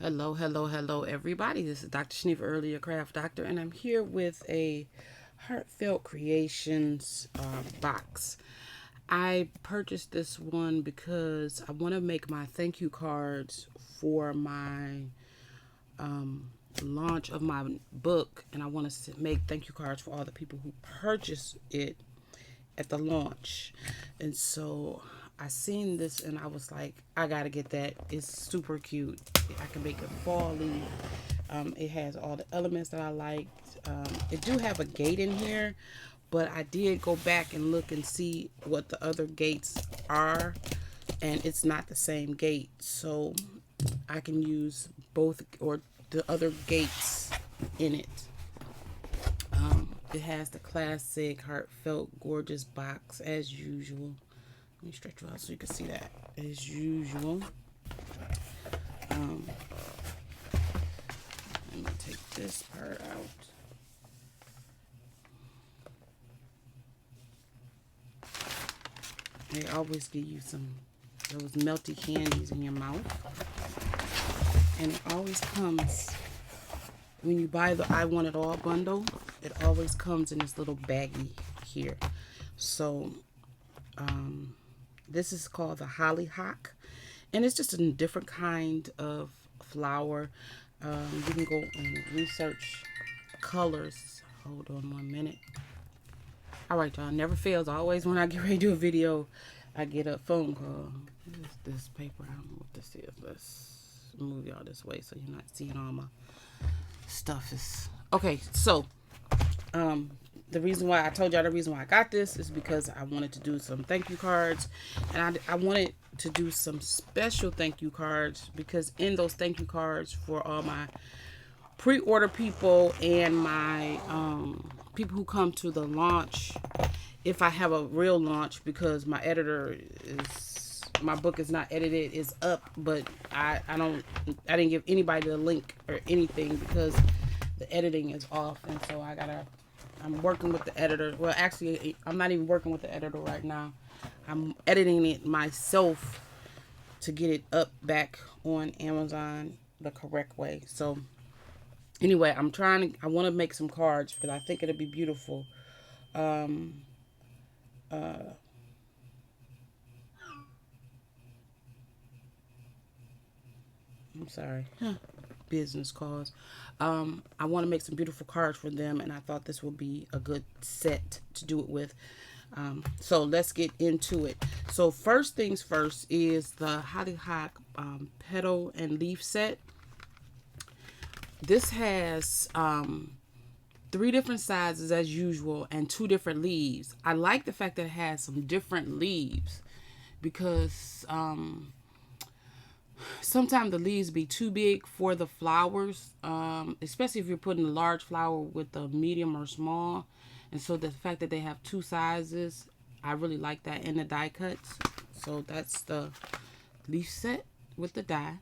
Hello, everybody. This is Dr. Shanifa, earlier craft doctor, and I'm here with a Heartfelt Creations box. I purchased this one because I want to make my thank you cards for my launch of my book, and I want to make thank you cards for all the people who purchased it at the launch. And so I seen this and I was like, I gotta get that. It's super cute. I can make it fall-y. It has all the elements that I liked. It do have a gate in here, but I did go back and look and see what the other gates are, and it's not the same gate. So I can use both or the other gates in it. It has the classic heartfelt gorgeous box as usual. Let me stretch you out so you can see that as usual. I'm gonna take this part out. They always give you those melty candies in your mouth, and it always comes when you buy the I Want It All bundle. It always comes in this little baggie here. So this is called the Hollyhock, and it's just a different kind of flower. You can go and research colors. Hold on 1 minute. All right, y'all. Never fails. Always when I get ready to do a video, I get a phone call. What is this paper? I don't know what this is. Let's move y'all this way so you're not seeing all my stuff. Okay. So the reason why I told y'all the reason why I got this is because I wanted to do some thank you cards, and I wanted to do some special thank you cards, because in those thank you cards for all my pre-order people and my people who come to the launch, if I have a real launch, because my book is not edited, it's up, but I didn't give anybody the link or anything because the editing is off, and so I'm working with the editor. Well, actually, I'm not even working with the editor right now. I'm editing it myself to get it up back on Amazon the correct way. So anyway, I want to make some cards because I think it'll be beautiful. I'm sorry. Business calls. I want to make some beautiful cards for them, and I thought this would be a good set to do it with. So let's get into it. So first things first is the Hollyhock petal and leaf set. This has 3 different sizes as usual and 2 different leaves. I like the fact that it has some different leaves because sometimes the leaves be too big for the flowers, especially if you're putting a large flower with a medium or small. And so the fact that they have 2 sizes, I really like that in the die cuts. So that's the leaf set with the die.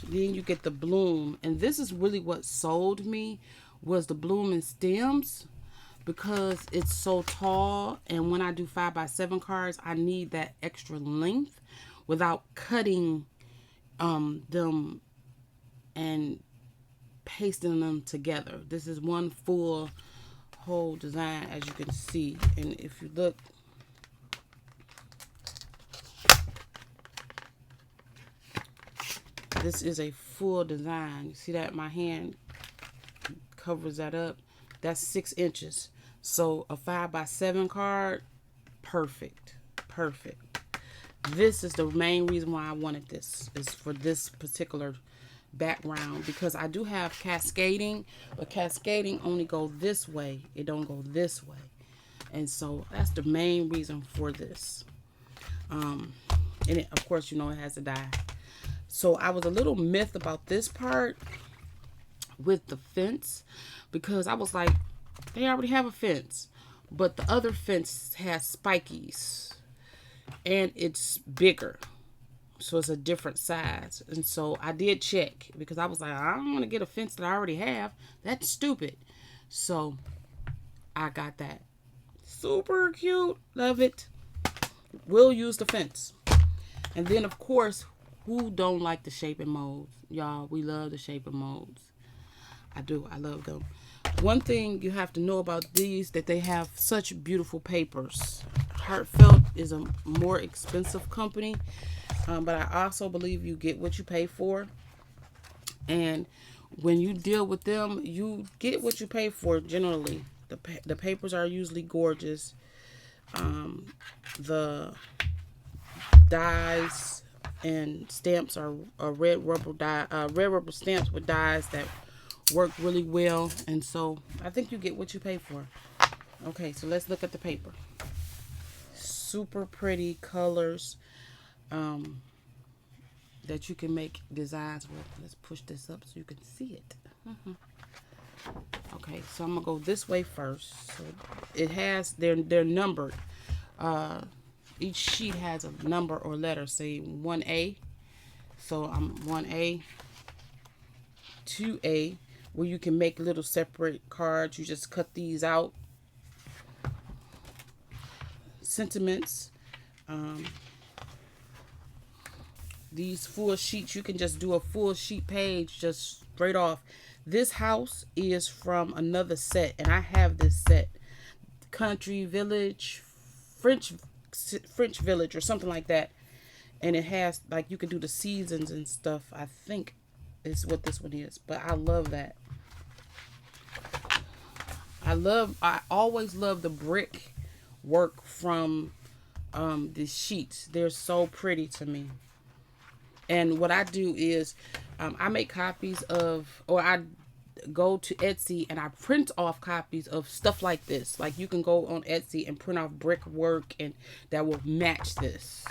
Then you get the bloom, and this is really what sold me, was the bloom and stems, because it's so tall, and when I do 5x7 cards, I need that extra length without cutting them and pasting them together. This is one full whole design, as you can see. And if you look, this is a full design. You see that my hand covers that up? That's 6 inches. So a 5x7 card, perfect. This is the main reason why I wanted this, is for this particular background, because I do have cascading, but cascading only go this way. It don't go this way. And so that's the main reason for this. And it, of course, you know, it has a die. So I was a little myth about this part with the fence, because I was like, they already have a fence, but the other fence has spikies and it's bigger, so it's a different size. And so I did check, because I was like, I don't want to get a fence that I already have. That's stupid. So I got that. Super cute. Love it. We'll use the fence. And then, of course, Who don't like the shape and molds? Y'all, we love the shape and molds. I do. I love them. One thing you have to know about these, that they have such beautiful papers. HearftFelt is a more expensive company, but I also believe you get what you pay for. And when you deal with them, you get what you pay for generally. The papers are usually gorgeous. The dies and stamps are red rubber stamps with dies that work really well, and so I think you get what you pay for. Okay, so let's look at the paper. Super pretty colors that you can make designs with. Let's push this up so you can see it. Okay, so I'm gonna go this way first. So it has, they're numbered. Each sheet has a number or letter, say 1A. So I'm 1A, 2A, where you can make little separate cards. You just cut these out. Sentiments. These full sheets, you can just do a full sheet page just straight off. This house is from another set, and I have this set. Country Village, French Village, or something like that. And it has, like, you can do the seasons and stuff. I think is what this one is, but I love that. I always love the brick work from these sheets. They're so pretty to me. And what I do is I make copies of, or I go to Etsy and I print off copies of stuff like this. Like, you can go on Etsy and print off brick work and that will match this.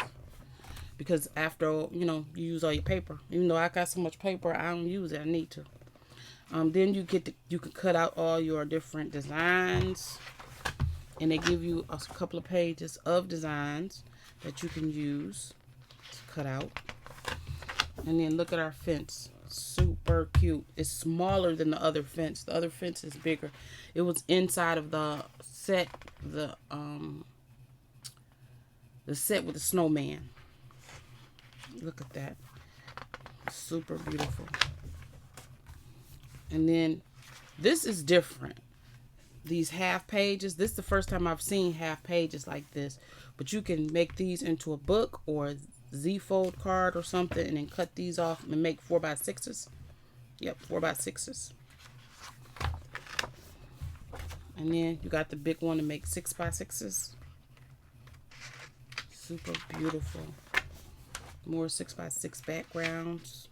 Because after, you use all your paper. Even though I got so much paper, I don't use it. I need to. Then you can cut out all your different designs, and they give you a couple of pages of designs that you can use to cut out. And then look at our fence. Super cute. It's smaller than the other fence. The other fence is bigger. It was inside of the set, the set with the snowman. Look at that. Super beautiful. And then this is different. These half pages. This is the first time I've seen half pages like this. But you can make these into a book or a Z-fold card or something, and then cut these off and make 4x6s. Yep, 4x6s. And then you got the big one to make 6x6s. Super beautiful. More 6x6 backgrounds.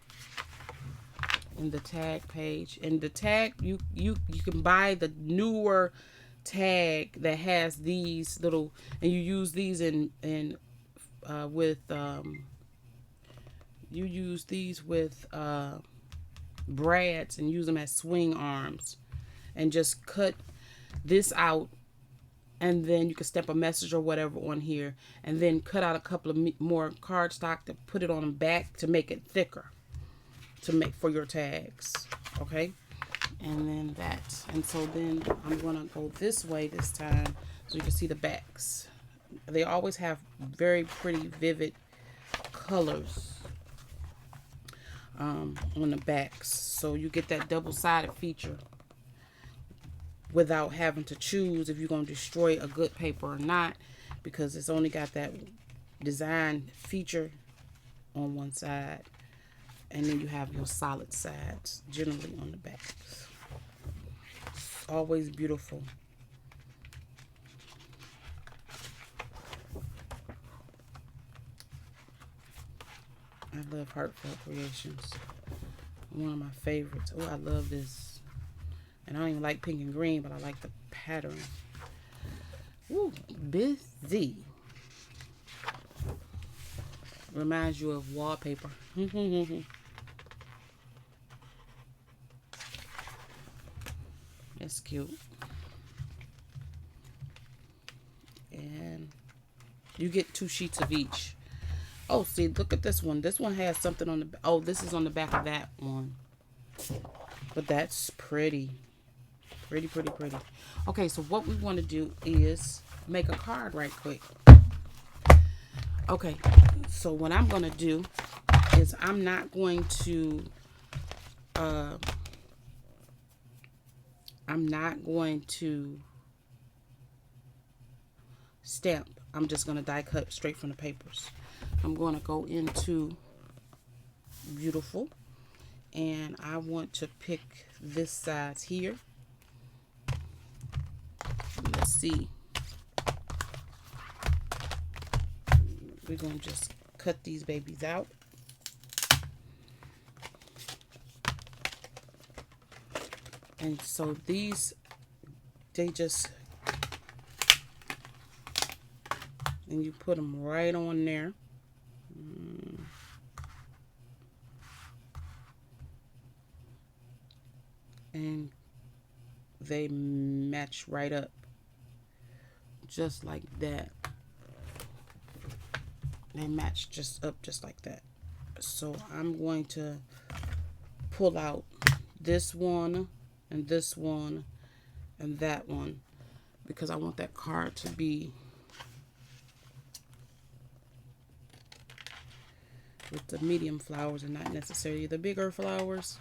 And the tag page. And the tag, you can buy the newer tag that has these little, and you use these you use these with brads and use them as swing arms, and just cut this out, and then you can stamp a message or whatever on here, and then cut out a couple of more cardstock to put it on the back to make it thicker, to make for your tags. Okay, and then that, and so then I'm gonna go this way this time so you can see the backs. They always have very pretty vivid colors on the backs, so you get that double-sided feature without having to choose if you're going to destroy a good paper or not, because it's only got that design feature on one side, and then you have your solid sides generally on the backs. It's always beautiful. I love HearftFelt Creations. One of my favorites. Oh, I love this. And I don't even like pink and green, but I like the pattern. Ooh, busy. Reminds you of wallpaper. That's cute. And you get 2 sheets of each. Oh, see, look at this one. This one has something on the... Oh, this is on the back of that one. But that's pretty. Pretty, pretty, pretty. Okay, so what we want to do is make a card right quick. Okay, so what I'm going to do is I'm not going to stamp. I'm just going to die cut straight from the papers. I'm going to go into Beautiful, and I want to pick this size here. Let's see. We're going to just cut these babies out. And so these, and you put them right on there. And they match right up. Just like that. They match just like that. So I'm going to pull out this one and this one and that one, because I want that card to be with the medium flowers and not necessarily the bigger flowers.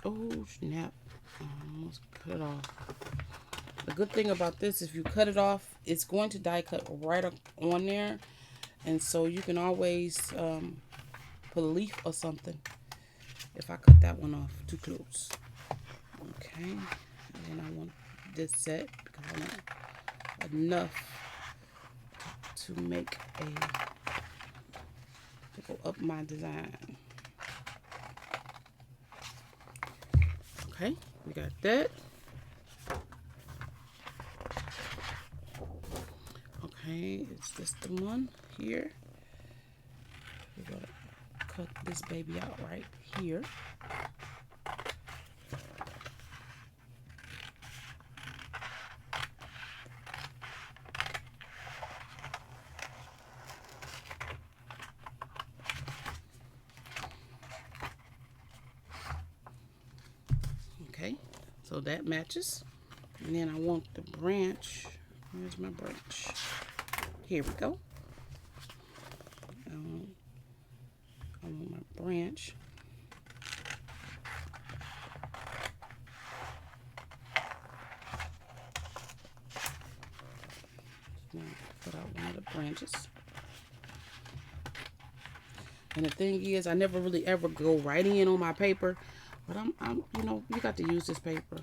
Oh snap, I almost cut it off. The good thing about this, if you cut it off, it's going to die cut right on there, and so you can always put a leaf or something if I cut that one off too close. Okay, and then I want this set because I want enough to make to go up my design. Okay, we got that. Okay, is this the one here? We're gonna cut this baby out right here. Okay, so that matches. And then I want the branch. Where's my branch? Here we go. I want my branch. Now put out one of the branches. And the thing is, I never really ever go right in on my paper, but I'm you know, you got to use this paper.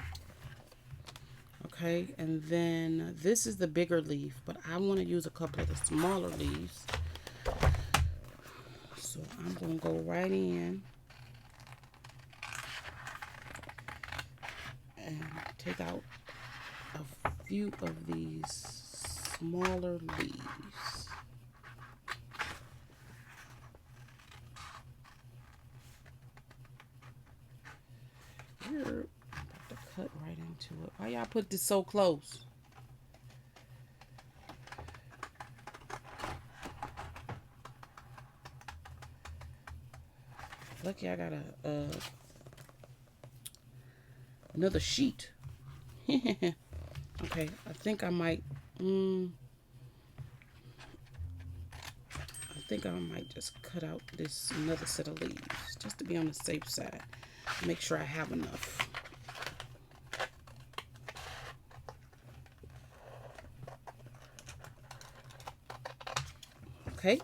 Okay, and then this is the bigger leaf, but I want to use a couple of the smaller leaves. So I'm going to go right in and take out a few of these smaller leaves. Here. To cut right into it. Why y'all put this so close? Lucky I got another sheet. Okay, I think I might just cut out this another set of leaves just to be on the safe side. Make sure I have enough. Okay,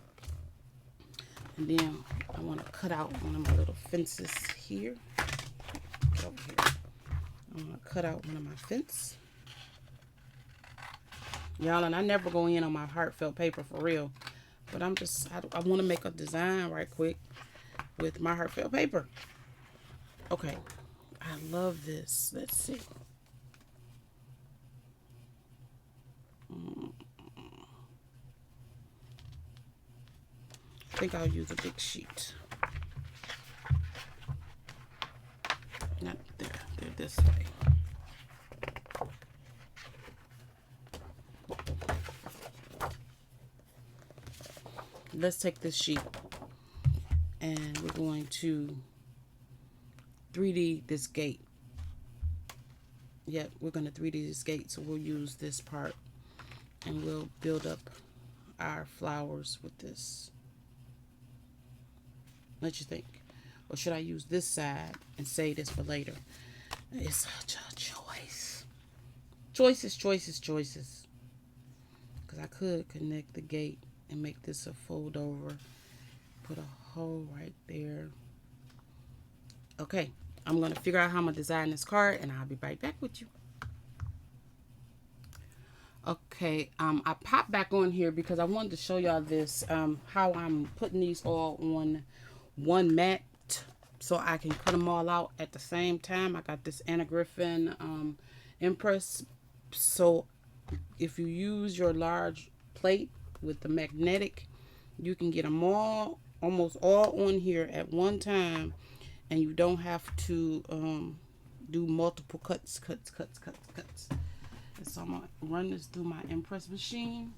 and then I want to cut out one of my little fences here. Get over here. I want to cut out one of my fence. Y'all, and I never go in on my HearftFelt paper for real, but I want to make a design right quick with my HearftFelt paper. Okay, I love this. Let's see. I think I'll use a big sheet. Not there. They're this way. Let's take this sheet and we're going to 3D this gate. Yep, we're going to 3D this gate, so we'll use this part And we'll build up our flowers with this. What you think? Or should I use this side and save this for later? It's such a choice. Choices, choices, choices. Because I could connect the gate and make this a fold over. Put a hole right there. Okay, I'm going to figure out how I'm going to design this card, and I'll be right back with you. Okay, I popped back on here because I wanted to show y'all this, how I'm putting these all on one mat so I can cut them all out at the same time. I got this Anna Griffin Impress. So if you use your large plate with the magnetic, you can get them all, almost all on here at one time, and you don't have to do multiple cuts. And so I'm going to run this through my impress machine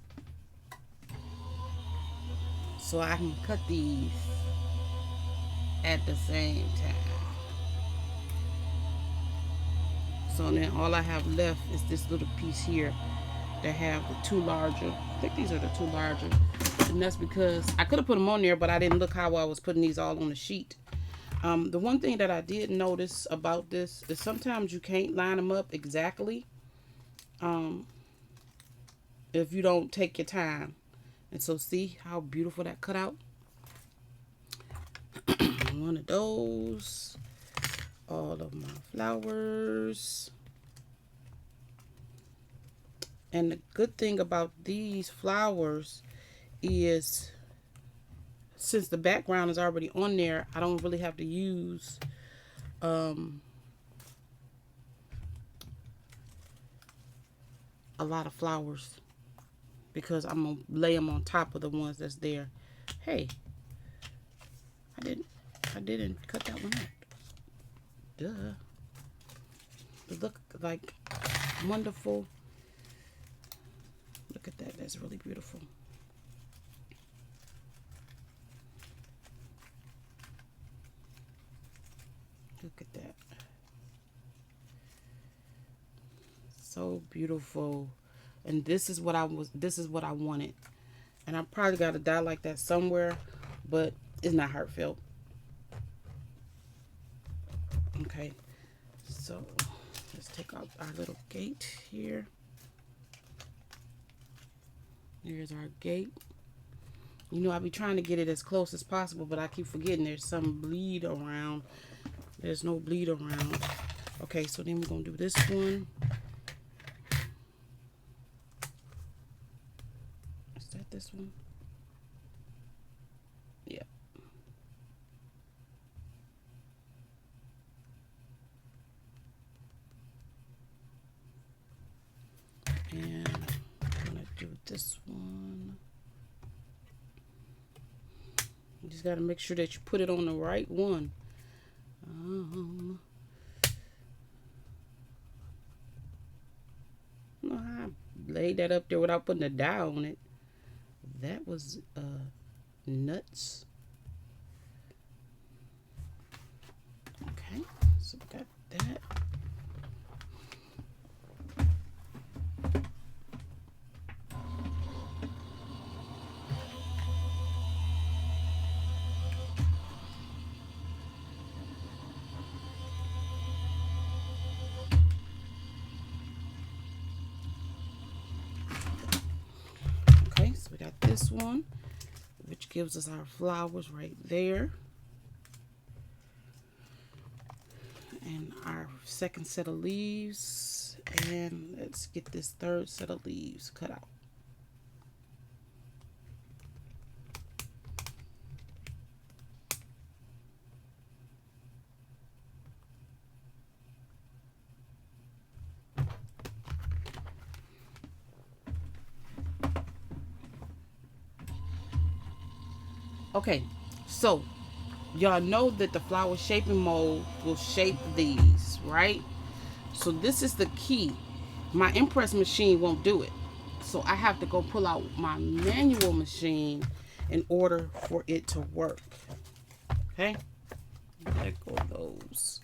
so I can cut these at the same time. So then all I have left is this little piece here that have the two larger. I think these are the two larger. And that's because I could have put them on there, but I didn't look how I was putting these all on the sheet. The one thing that I did notice about this is sometimes you can't line them up exactly. If you don't take your time. And so see how beautiful that cut out? One of those. All of my flowers. And the good thing about these flowers is since the background is already on there, I don't really have to use a lot of flowers because I'm gonna lay them on top of the ones that's there. Hey, I didn't cut that one out. Duh. But look, like, wonderful. Look at that. That's really beautiful. Look at that. So beautiful. And this is what I wanted. And I probably got a die like that somewhere, but it's not heartfelt. Okay. So let's take out our little gate here. Here's our gate. You know, I be trying to get it as close as possible, but I keep forgetting there's some bleed around. There's no bleed around. Okay, so then we're going to do this one. Is that this one? Yeah. And I'm going to do this one. You just got to make sure that you put it on the right one. I laid that up there without putting a die on it. That was nuts. Okay, so we got that. We got this one, which gives us our flowers right there. And our second set of leaves. And let's get this third set of leaves cut out. Okay, so y'all know that the flower shaping mold will shape these, right? So this is the key. My impress machine won't do it. So I have to go pull out my manual machine in order for it to work. Okay, let go of those.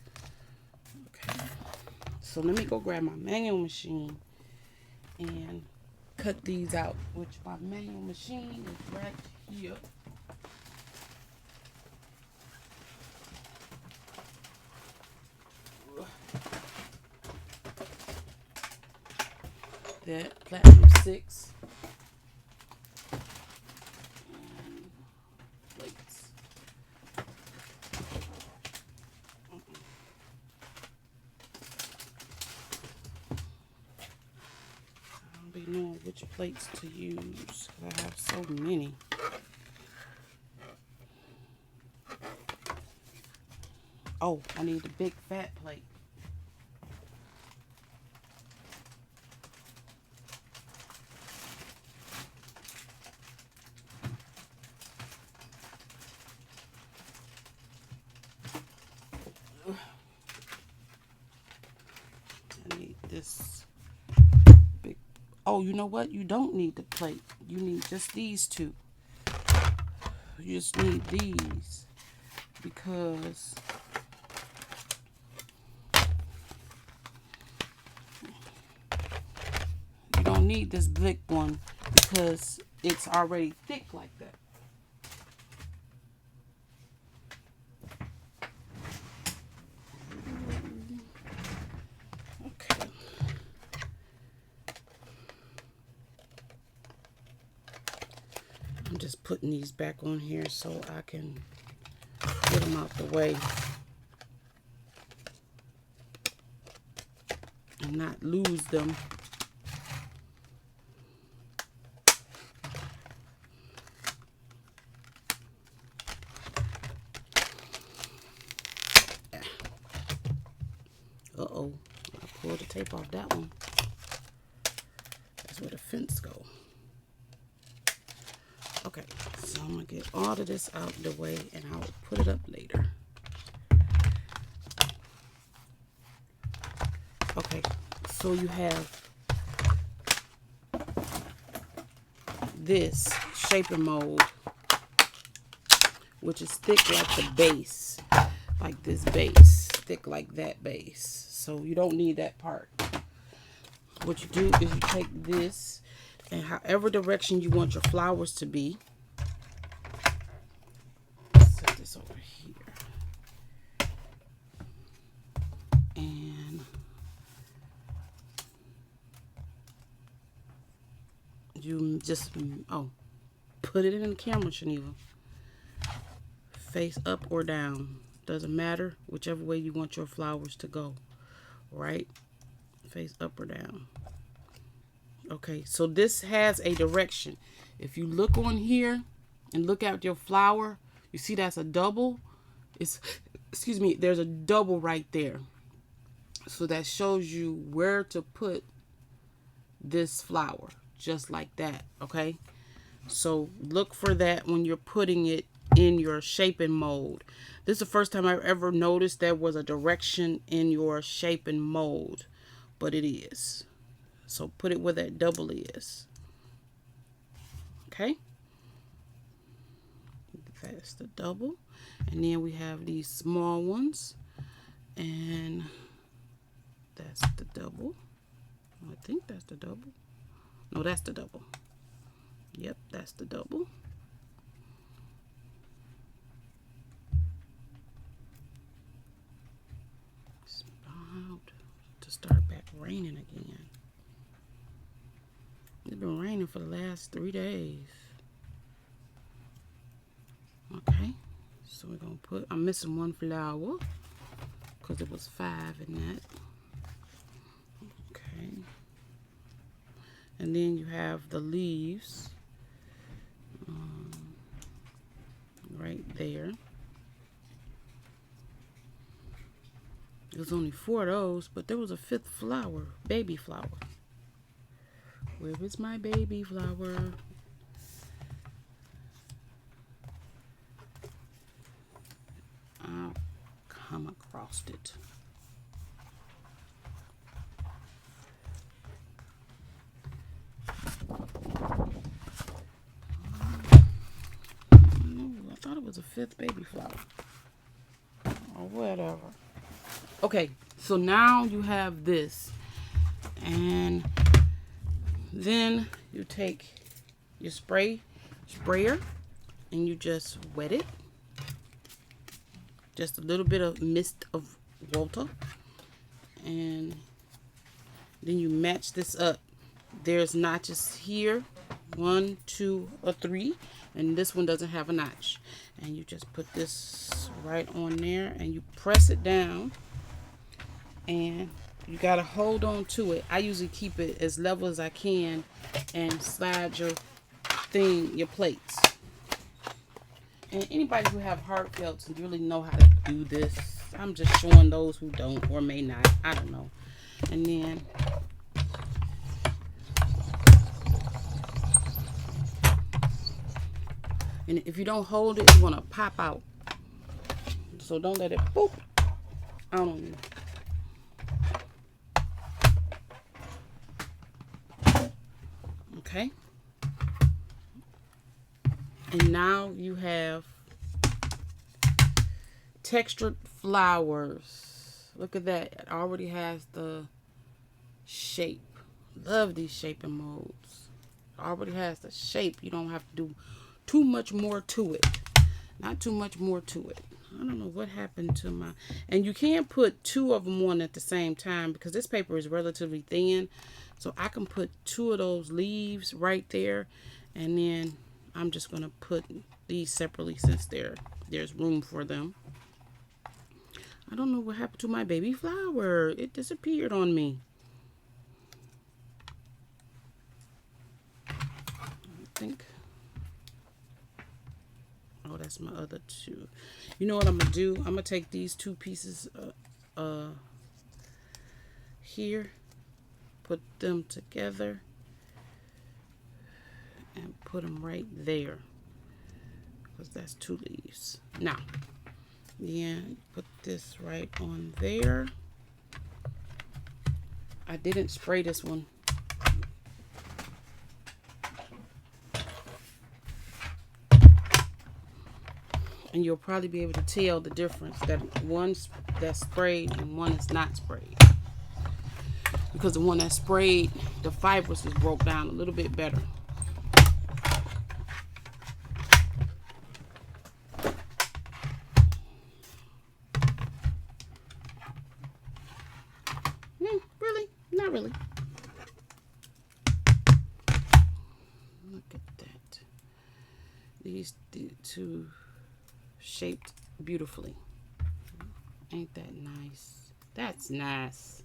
Okay, so let me go grab my manual machine and cut these out, which my manual machine is right here. That Platinum 6 plates. I don't be knowing which plates to use because I have so many. Oh, I need a big fat plate. This big. Oh, you know what? You don't need the plate. You need just these two. You just need these because you don't need this big one because it's already thick like that. I'm just putting these back on here so I can get them out the way and not lose them. Uh-oh, I pulled the tape off that one. That's where the fence go. Okay, so I'm gonna get all of this out the way and I'll put it up later. Okay, so you have this shaping mold, which is thick like the base, like this base, thick like that base. So you don't need that part. What you do is you take this and however direction you want your flowers to be, set this over here, and you just put it in the camera, Shaniva. Face up or down, doesn't matter, whichever way you want your flowers to go, right? Face up or down. Okay, so this has a direction. If you look on here and look at your flower, you see that's a double. Excuse me, there's a double right there. So that shows you where to put this flower, just like that, okay? So look for that when you're putting it in your shaping mold. This is the first time I've ever noticed there was a direction in your shaping mold, but it is. So put it where that double is. Okay. That's the double. And then we have these small ones. And that's the double. I think that's the double. No, that's the double. Yep, that's the double. It's about to start back raining again. It's been raining for the last 3 days. Okay, so we're gonna put, I'm missing one flower because it was 5 in that. Okay, and then you have the leaves right there. There's only 4 of those, but there was a 5th flower, baby flower. Where is my baby flower? I'll come across it. I thought it was a 5th baby flower. Or whatever. Okay, so now you have this. And Then you take your sprayer and you just wet it. Just a little bit of mist of water. And then you match this up. There's notches here, 1, 2, or 3, and this one doesn't have a notch. And you just put this right on there and you press it down, and you gotta hold on to it. I usually keep it as level as I can and slide your plates. And anybody who have HearftFelts and really know how to do this, I'm just showing those who don't or may not, I don't know. And then if you don't hold it, it's gonna pop out. So don't let it boop out on you. Okay. And now you have textured flowers. Look at that. It already has the shape. Love these shaping molds. It already has the shape. You don't have to do too much more to it. Not too much more to it. I don't know what happened to my... And you can't put 2 of them on at the same time because this paper is relatively thin. So I can put 2 of those leaves right there. And then I'm just going to put these separately since there's room for them. I don't know what happened to my baby flower. It disappeared on me. I think... Oh, that's my other 2. You know what I'm going to do? I'm going to take these 2 pieces here, put them together, and put them right there. Because that's 2 leaves. Now, yeah, put this right on there. I didn't spray this one. And you'll probably be able to tell the difference that one's that's sprayed and one is not sprayed. Because the one that's sprayed, the fibers is broke down a little bit better. Really? Not really. Look at that. These 2 shaped beautifully. Ain't that nice? That's nice.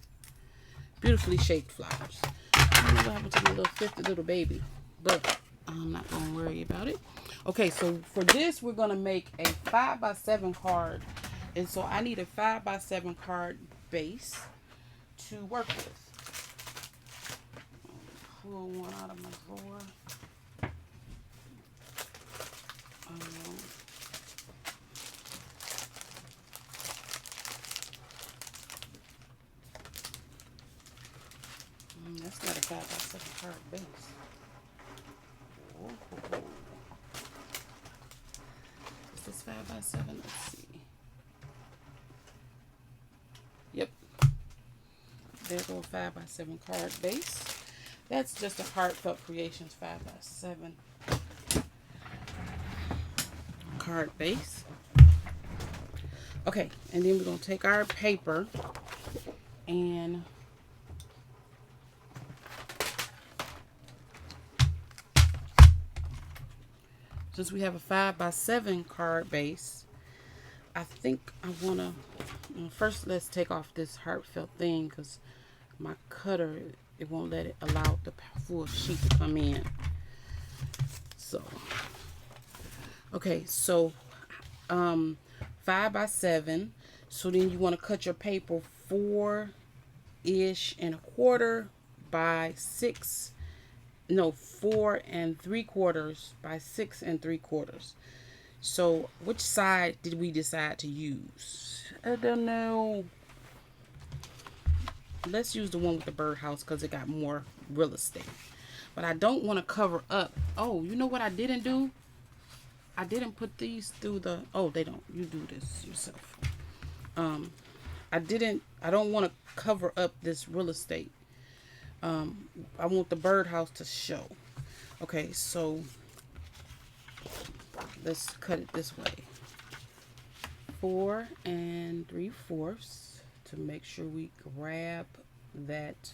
Beautifully shaped flowers. I don't know what happened to my little 50 little baby, but I'm not going to worry about it. Okay, so for this, we're going to make a 5x7 card. And so I need a 5x7 card base to work with. Pull one out of my drawer. That's not a 5x7 card base. Whoa. Is this 5x7? Let's see. Yep. There go a 5x7 card base. That's just a HearftFelt Creations 5x7 card base. Okay, and then we're going to take our paper and since we have a 5x7 card base, I think I want to, first let's take off this HearftFelt thing because my cutter, it won't let it allow the full sheet to come in. So, okay, so 5x7. So then you want to cut your paper 4-ish and a quarter by 6. No, 4 3/4 by 6 3/4. So which side did we decide to use? I don't know. Let's use the one with the birdhouse because it got more real estate. But I don't want to cover up. Oh, you know what I didn't do? I didn't put these through the... Oh, they don't. You do this yourself. I don't want to cover up this real estate. I want the birdhouse to show. Okay, so let's cut it this way. 4 3/4 to make sure we grab that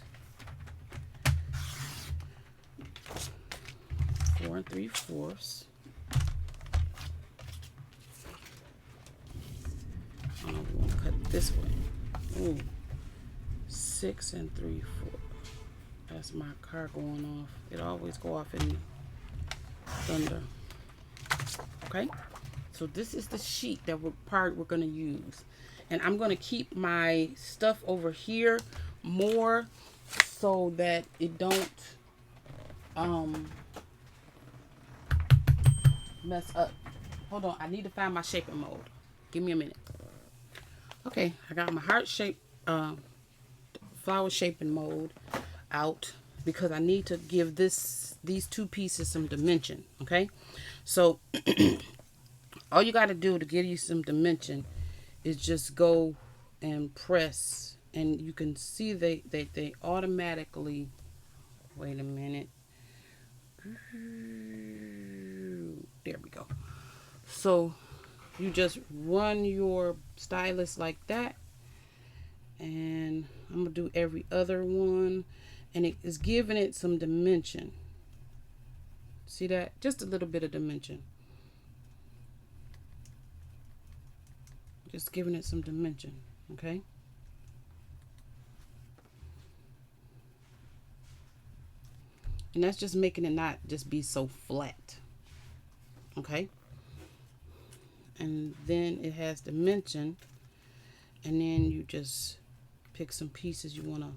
4 3/4. We want to cut it this way. Ooh, 6 3/4. That's my car going off. It always go off in thunder. Okay, so this is the sheet that we're going to use, and I'm going to keep my stuff over here more so that it don't mess up. Hold on, I need to find my shaping mold. Give me a minute. Okay, I got my heart shape flower shaping mold out because I need to give these two pieces some dimension. Okay, so all you got to do to give you some dimension is just go and press, and you can see they automatically, wait a minute, there we go. So you just run your stylus like that, and I'm gonna do every other one, and it is giving it some dimension. See that? Just a little bit of dimension. Just giving it some dimension, okay? And that's just making it not just be so flat, okay? And then it has dimension, and then you just pick some pieces you want to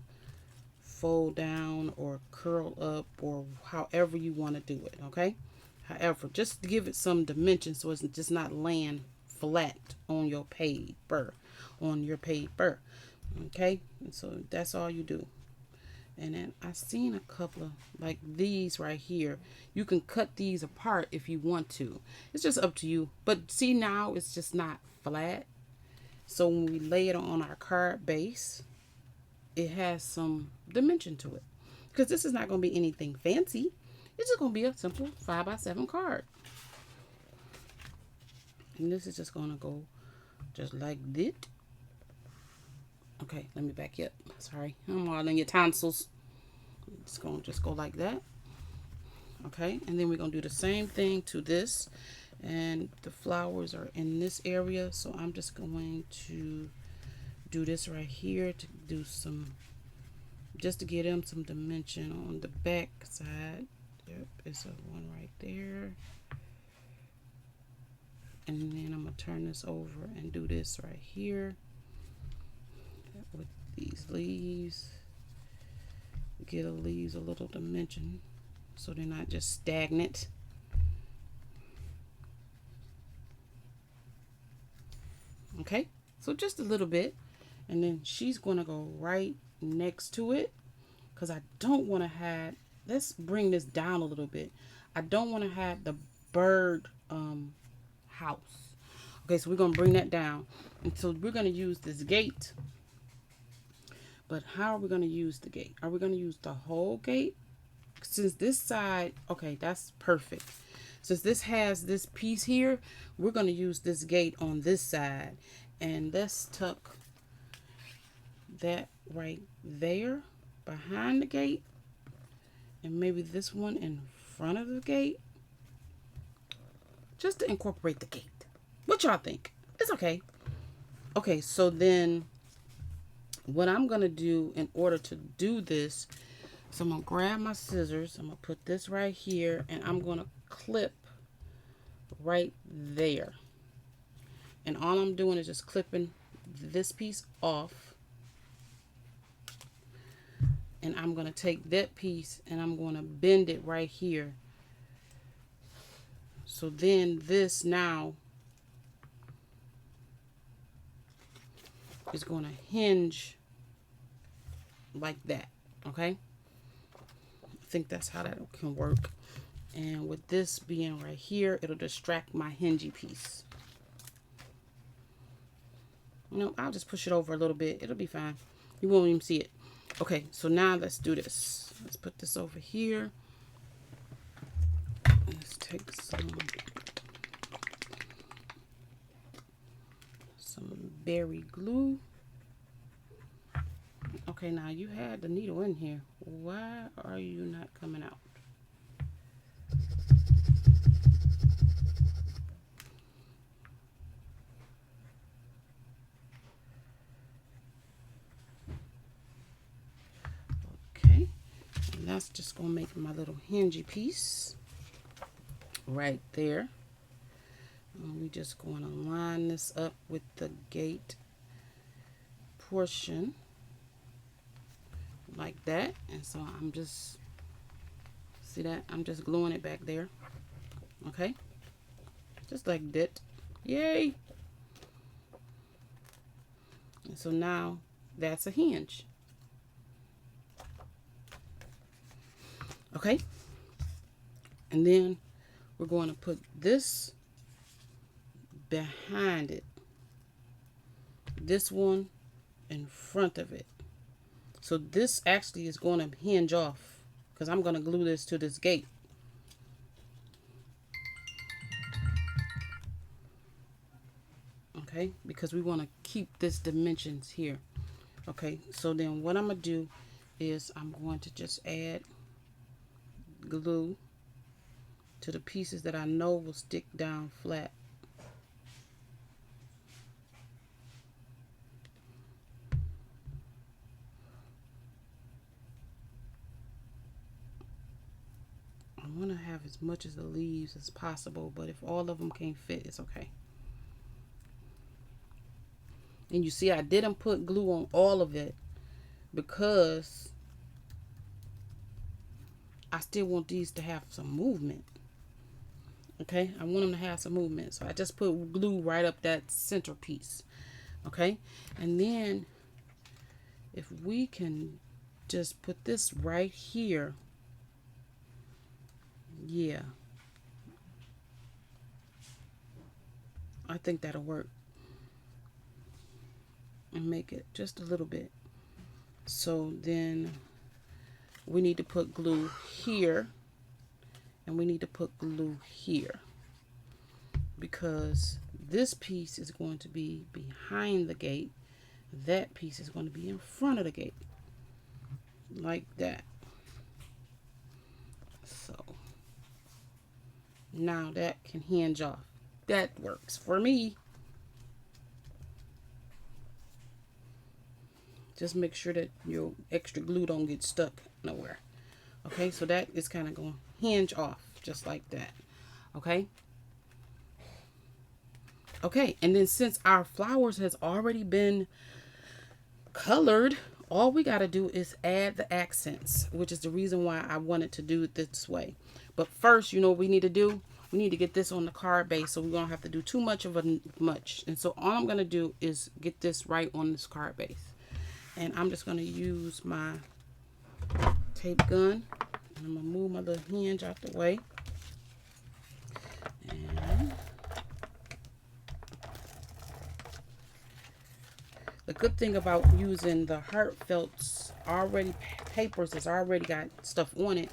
fold down or curl up or however you want to do it, okay? However, just give it some dimension so it's just not laying flat on your paper, okay? And so that's all you do. And then I seen a couple of like these right here. You can cut these apart if you want to. It's just up to you. But see, now it's just not flat. So when we lay it on our card base, it has some dimension to it. Because this is not going to be anything fancy. It's just going to be a simple 5x7 card. And this is just going to go just like this. Okay, let me back you up. Sorry, I'm all in your tonsils. It's going to just go like that. Okay, and then we're going to do the same thing to this. And the flowers are in this area, so I'm just going to do this right here to do some, just to get them some dimension on the back side. Yep, it's a one right there. And then I'm going to turn this over and do this right here with these leaves. Get the leaves a little dimension so they're not just stagnant. Okay, so just a little bit, and then she's going to go right next to it because I don't want to have, let's bring this down a little bit. I don't want to have the bird house. Okay, so we're going to bring that down. And so we're going to use this gate. But how are we going to use the gate? Are we going to use the whole gate? Since this side, okay, that's perfect. Since this has this piece here, we're going to use this gate on this side. And let's tuck that right there behind the gate. And maybe this one in front of the gate. Just to incorporate the gate. What y'all think? It's okay. Okay, so then what I'm going to do in order to do this, so I'm going to grab my scissors. I'm going to put this right here, and I'm going to clip right there. And all I'm doing is just clipping this piece off. And I'm going to take that piece and I'm going to bend it right here. So then this now is going to hinge like that, okay? I think that's how that can work. And with this being right here, it'll distract my hingy piece. You know, I'll just push it over a little bit. It'll be fine. You won't even see it. Okay, so now let's do this. Let's put this over here. Let's take some berry glue. Okay, now you had the needle in here. Why are you not coming out? Okay, and that's just gonna make my little hingy piece right there. And we just going to line this up with the gate portion like that. And so I'm just, see that? I'm just gluing it back there. Okay, just like that. Yay! And so now that's a hinge. Okay, and then we're going to put this behind it, this one in front of it. So this actually is going to hinge off because I'm going to glue this to this gate. Okay, because we want to keep this dimensions here. Okay, so then what I'm going to do is I'm going to just add glue to the pieces that I know will stick down flat. I want to have as much of the leaves as possible, but if all of them can't fit, it's okay. And you see, I didn't put glue on all of it because I still want these to have some movement. Okay, I want them to have some movement. So I just put glue right up that center piece. Okay, and then if we can just put this right here. Yeah, I think that'll work. And make it just a little bit. So then we need to put glue here, and we need to put glue here, because this piece is going to be behind the gate, that piece is going to be in front of the gate, like that. So now that can hinge off. That works for me. Just make sure that your extra glue don't get stuck nowhere. Okay, so that is kind of going to hinge off just like that. Okay. Okay, and then since our flowers has already been colored, all we got to do is add the accents, which is the reason why I wanted to do it this way. But first, you know what we need to do? We need to get this on the card base, so we don't have to do too much of a much. And so all I'm going to do is get this right on this card base. And I'm just going to use my tape gun. And I'm going to move my little hinge out the way. And the good thing about using the HearftFelt's already papers that's already got stuff on it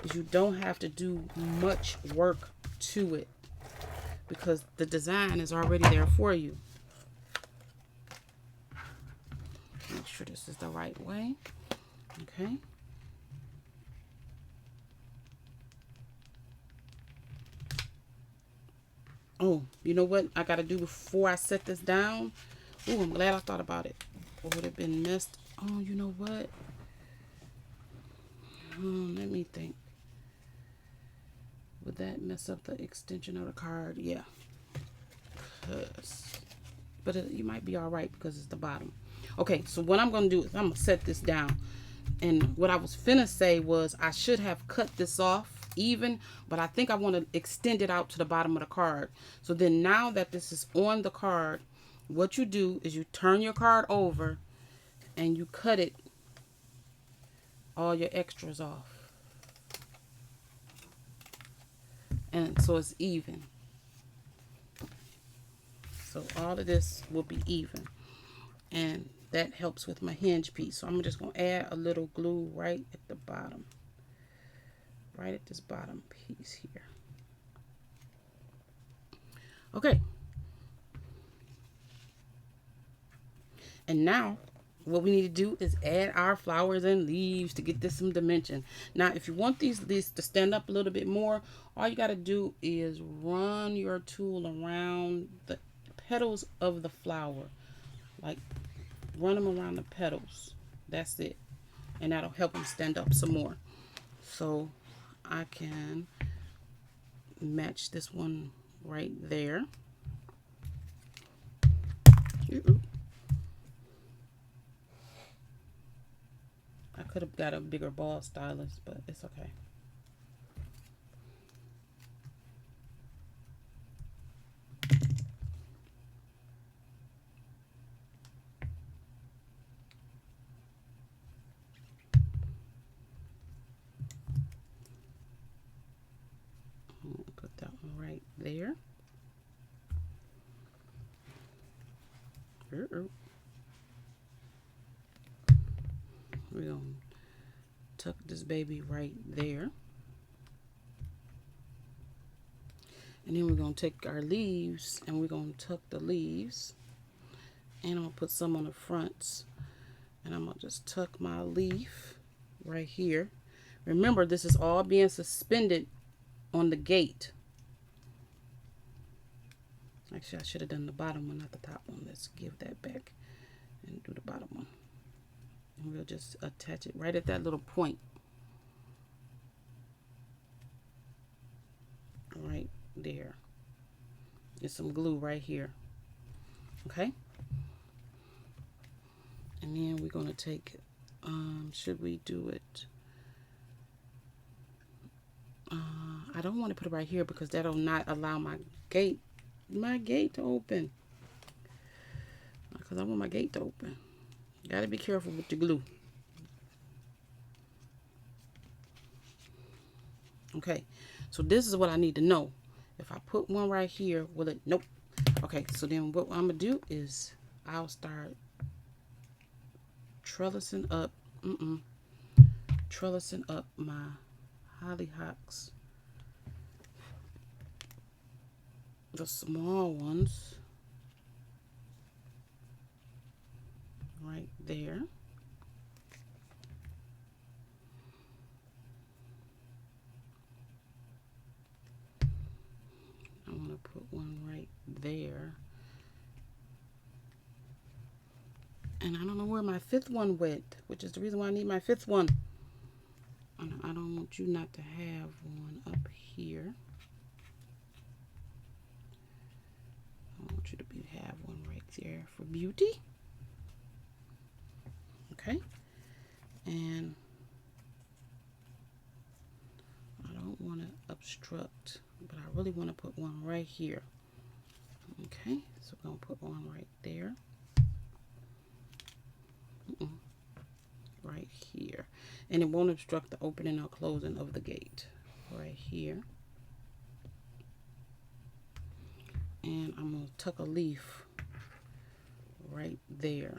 is you don't have to do much work to it because the design is already there for you. Make sure this is the right way. Okay. Oh, you know what I gotta do before I set this down? Oh, I'm glad I thought about it. Or would it have been messed? Oh, you know what? Let me think. Would that mess up the extension of the card? Yeah. But you might be all right because it's the bottom. Okay, so what I'm going to do is I'm going to set this down. And what I was finna say was I should have cut this off even, but I think I want to extend it out to the bottom of the card. So then now that this is on the card, what you do is you turn your card over and you cut it, all your extras off. And so it's even. So all of this will be even. And that helps with my hinge piece. So I'm just going to add a little glue right at the bottom, right at this bottom piece here. Okay. And now what we need to do is add our flowers and leaves to get this some dimension. Now, if you want these leaves to stand up a little bit more, all you got to do is run your tool around the petals of the flower. Like, run them around the petals. That's it. And that'll help them stand up some more. So I can match this one right there. I could have got a bigger ball stylus, but it's okay. Put that one right there. We're going to tuck this baby right there. And then we're going to take our leaves and we're going to tuck the leaves. And I'm going to put some on the fronts. And I'm going to just tuck my leaf right here. Remember, this is all being suspended on the gate. Actually, I should have done the bottom one, not the top one. Let's give that back and do the bottom one. And we'll just attach it right at that little point. Right there. There's some glue right here. Okay? And then we're going to take, should we do it? I don't want to put it right here because that'll not allow my gate to open. Because I want my gate to open. You got to be careful with the glue. Okay, so this is what I need to know. If I put one right here, will it? Nope. Okay, so then what I'm going to do is I'll start trellising up. Trellising up my hollyhocks. The small ones. Right there. I want to put one right there. And I don't know where my fifth one went, which is the reason why I need my fifth one. I don't want you not to have one up here. I want you to have one right there for beauty. Okay. And I don't want to obstruct, but I really want to put one right here. Okay, so we're going to put one right there. Right here. And it won't obstruct the opening or closing of the gate. Right here. And I'm going to tuck a leaf right there.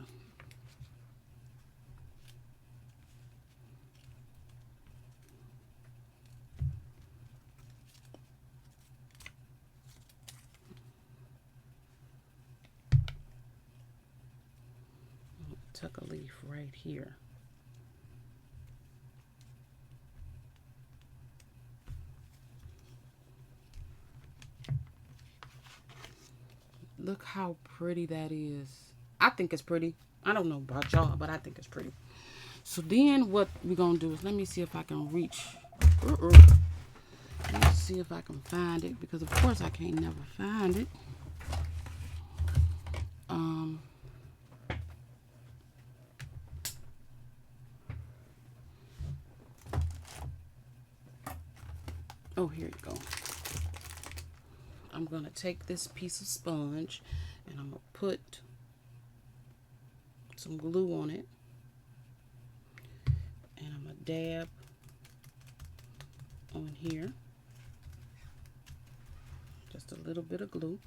Tuck a leaf right here. Look how pretty that is. I think it's pretty. I don't know about y'all, but I think it's pretty. So then what we're going to do is, let me see if I can reach. Let me see if I can find it, because of course I can't never find it. Oh, here you go. I'm going to take this piece of sponge and I'm going to put some glue on it. And I'm going to dab on here. Just a little bit of glue.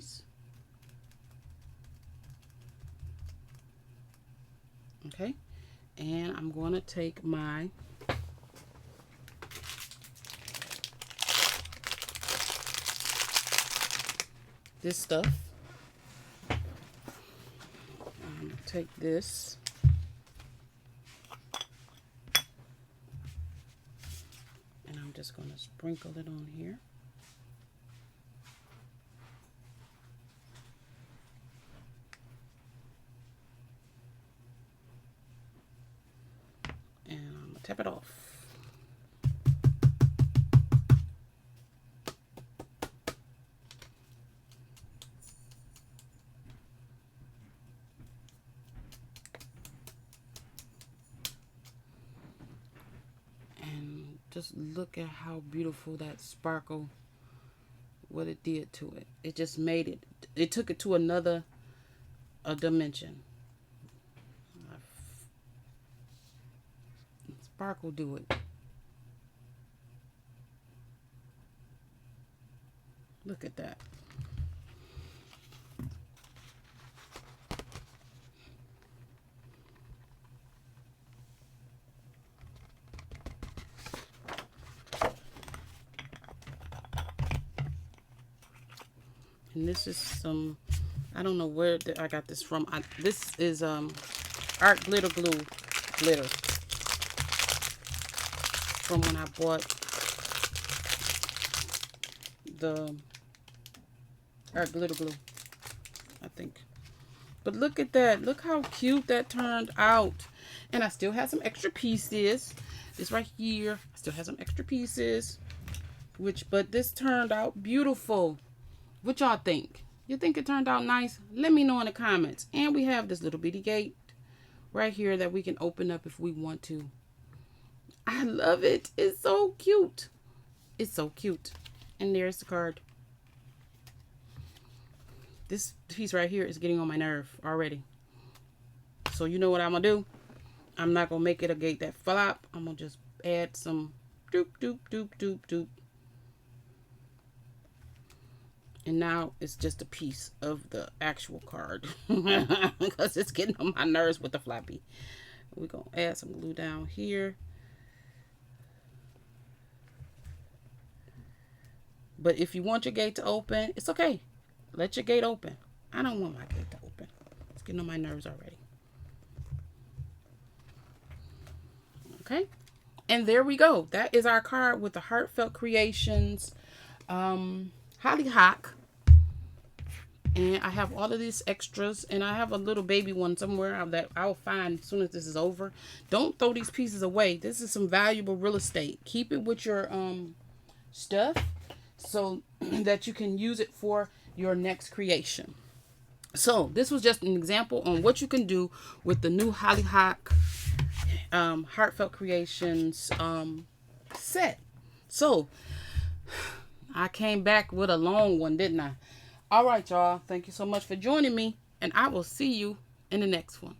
piece. Okay, and I'm going to take my this stuff. I'm going to take this and I'm just going to sprinkle it on here. And I'm going to tap it off. Just look at how beautiful that sparkle, what it did to it. It just made it, it took it to another dimension. Sparkle do it. Look at that. And this is some, I don't know where I got this from. This is art glitter glue glitter from when I bought the art glitter glue, I think. But look at that. Look how cute that turned out. And I still have some extra pieces. This right here, I still have some extra pieces. But this turned out beautiful. What y'all think? You think it turned out nice? Let me know in the comments. And we have this little bitty gate right here that we can open up if we want to. I love it. It's so cute. It's so cute. And there's the card. This piece right here is getting on my nerve already. So you know what I'm going to do? I'm not going to make it a gate that flop. I'm going to just add some doop, doop, doop, doop, doop. And now it's just a piece of the actual card because it's getting on my nerves with the floppy. We're going to add some glue down here. But if you want your gate to open, it's okay. Let your gate open. I don't want my gate to open. It's getting on my nerves already. Okay. And there we go. That is our card with the Heartfelt Creations Hollyhock. And I have all of these extras, and I have a little baby one somewhere that I'll find as soon as this is over. Don't throw these pieces away. This is some valuable real estate. Keep it with your stuff so that you can use it for your next creation. So this was just an example on what you can do with the new Hollyhock Heartfelt Creations set. So I came back with a long one, didn't I? All right, y'all. Thank you so much for joining me, and I will see you in the next one.